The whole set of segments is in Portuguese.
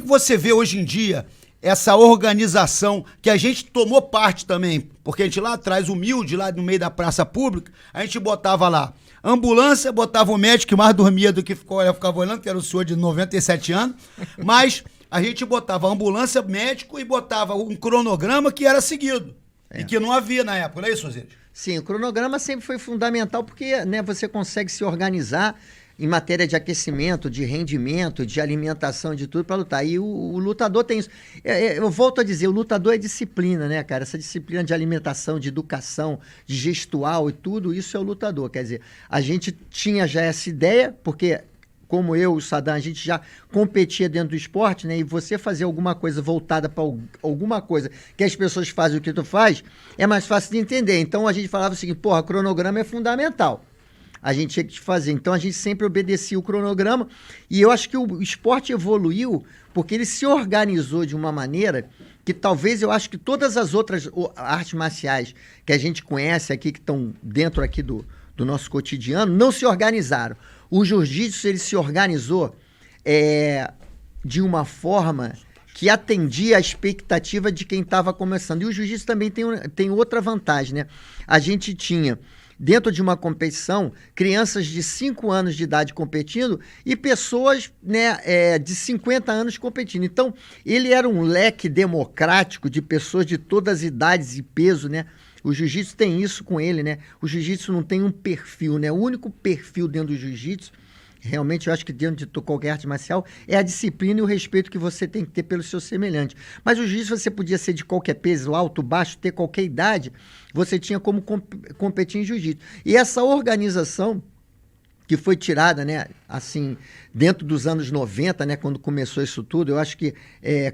que você vê hoje em dia essa organização que a gente tomou parte também? Porque a gente lá atrás, humilde, lá no meio da praça pública, a gente botava lá ambulância, botava o médico que mais dormia do que ficava olhando, que era o senhor de 97 anos, mas a gente botava ambulância, médico e botava um cronograma que era seguido. E que não havia na época, não é isso, Osiris? Sim, o cronograma sempre foi fundamental porque, né, você consegue se organizar em matéria de aquecimento, de rendimento, de alimentação, de tudo para lutar. E o lutador tem isso. Eu volto a dizer, o lutador é disciplina, né, cara? Essa disciplina de alimentação, de educação, de gestual e tudo, isso é o lutador. Quer dizer, a gente tinha já essa ideia, porque como eu e o Saddam, a gente já competia dentro do esporte, né? E você fazer alguma coisa voltada para alguma coisa que as pessoas fazem o que tu faz, é mais fácil de entender. Então a gente falava o seguinte, porra, cronograma é fundamental. A gente tinha que fazer. Então a gente sempre obedecia o cronograma e eu acho que o esporte evoluiu porque ele se organizou de uma maneira que talvez eu acho que todas as outras artes marciais que a gente conhece aqui, que estão dentro aqui do nosso cotidiano, não se organizaram. O jiu-jitsu, ele se organizou de uma forma que atendia a expectativa de quem estava começando. E o jiu-jitsu também tem outra vantagem, né? A gente tinha, dentro de uma competição, crianças de 5 anos de idade competindo e pessoas, né, de 50 anos competindo. Então, ele era um leque democrático de pessoas de todas as idades e peso, né? O jiu-jitsu tem isso com ele, né? O jiu-jitsu não tem um perfil, né? O único perfil dentro do jiu-jitsu, realmente eu acho que dentro de qualquer arte marcial, é a disciplina e o respeito que você tem que ter pelo seu semelhante. Mas o jiu-jitsu você podia ser de qualquer peso, alto, baixo, ter qualquer idade, você tinha como competir em jiu-jitsu. E essa organização que foi tirada, né, assim, dentro dos anos 90, né, quando começou isso tudo, eu acho que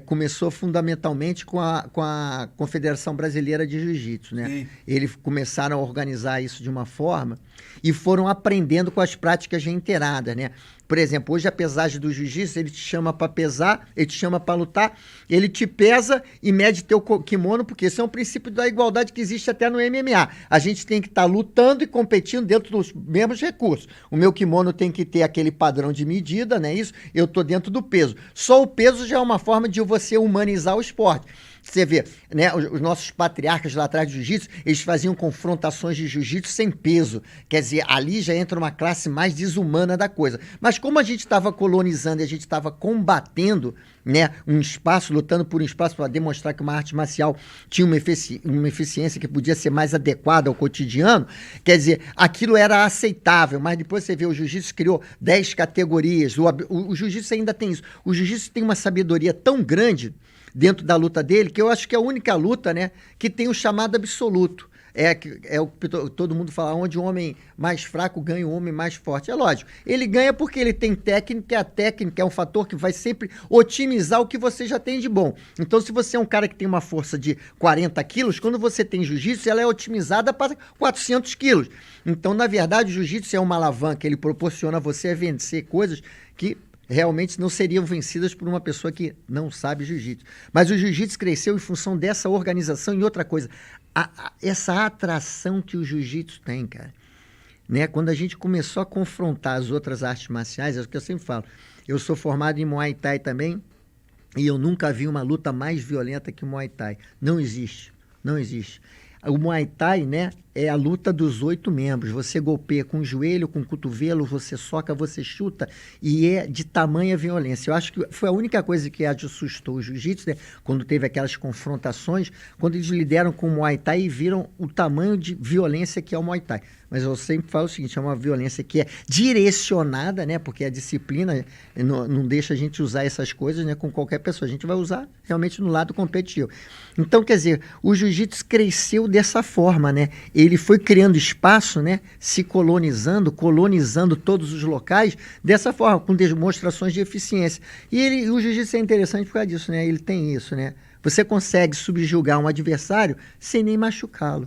começou fundamentalmente com a Confederação Brasileira de Jiu-Jitsu, né? Sim. Eles começaram a organizar isso de uma forma e foram aprendendo com as práticas reiteradas, né? Por exemplo, hoje a pesagem do jiu-jitsu, ele te chama para pesar, ele te chama para lutar, ele te pesa e mede teu kimono, porque esse é um princípio da igualdade que existe até no MMA. A gente tem que estar lutando e competindo dentro dos mesmos recursos. O meu kimono tem que ter aquele padrão de medida, né? Isso, eu tô dentro do peso. Só o peso já é uma forma de você humanizar o esporte. Você vê, né, os nossos patriarcas lá atrás do jiu-jitsu, eles faziam confrontações de jiu-jitsu sem peso. Quer dizer, ali já entra uma classe mais desumana da coisa. Mas como a gente estava colonizando e a gente estava combatendo, né, um espaço, lutando por um espaço para demonstrar que uma arte marcial tinha uma eficiência que podia ser mais adequada ao cotidiano, quer dizer, aquilo era aceitável. Mas depois você vê, o jiu-jitsu criou 10 categorias. O jiu-jitsu ainda tem isso. O jiu-jitsu tem uma sabedoria tão grande dentro da luta dele, que eu acho que é a única luta, né, que tem o chamado absoluto. É o que todo mundo fala, onde o homem mais fraco ganha o homem mais forte. É lógico, ele ganha porque ele tem técnica, e a técnica é um fator que vai sempre otimizar o que você já tem de bom. Então, se você é um cara que tem uma força de 40 quilos, quando você tem jiu-jitsu, ela é otimizada para 400 quilos. Então, na verdade, o jiu-jitsu é uma alavanca, ele proporciona a você a vencer coisas que realmente não seriam vencidas por uma pessoa que não sabe jiu-jitsu. Mas o jiu-jitsu cresceu em função dessa organização e outra coisa, essa atração que o jiu-jitsu tem, cara. Né? Quando a gente começou a confrontar as outras artes marciais, é o que eu sempre falo, eu sou formado em Muay Thai também e eu nunca vi uma luta mais violenta que o Muay Thai. Não existe, não existe. O Muay Thai, né, é a luta dos 8 membros. Você golpeia com o joelho, com o cotovelo, você soca, você chuta, e é de tamanha violência. Eu acho que foi a única coisa que assustou o jiu-jitsu, né, quando teve aquelas confrontações, quando eles lideram com o Muay Thai e viram o tamanho de violência que é o Muay Thai. Mas eu sempre falo o seguinte, é uma violência que é direcionada, né, porque a disciplina não deixa a gente usar essas coisas, né, com qualquer pessoa. A gente vai usar realmente no lado competitivo. Então, quer dizer, o jiu-jitsu cresceu dessa forma, né? Ele foi criando espaço, né? Se colonizando todos os locais dessa forma, com demonstrações de eficiência. E o jiu-jitsu é interessante por causa disso, né? Ele tem isso, né? Você consegue subjugar um adversário sem nem machucá-lo.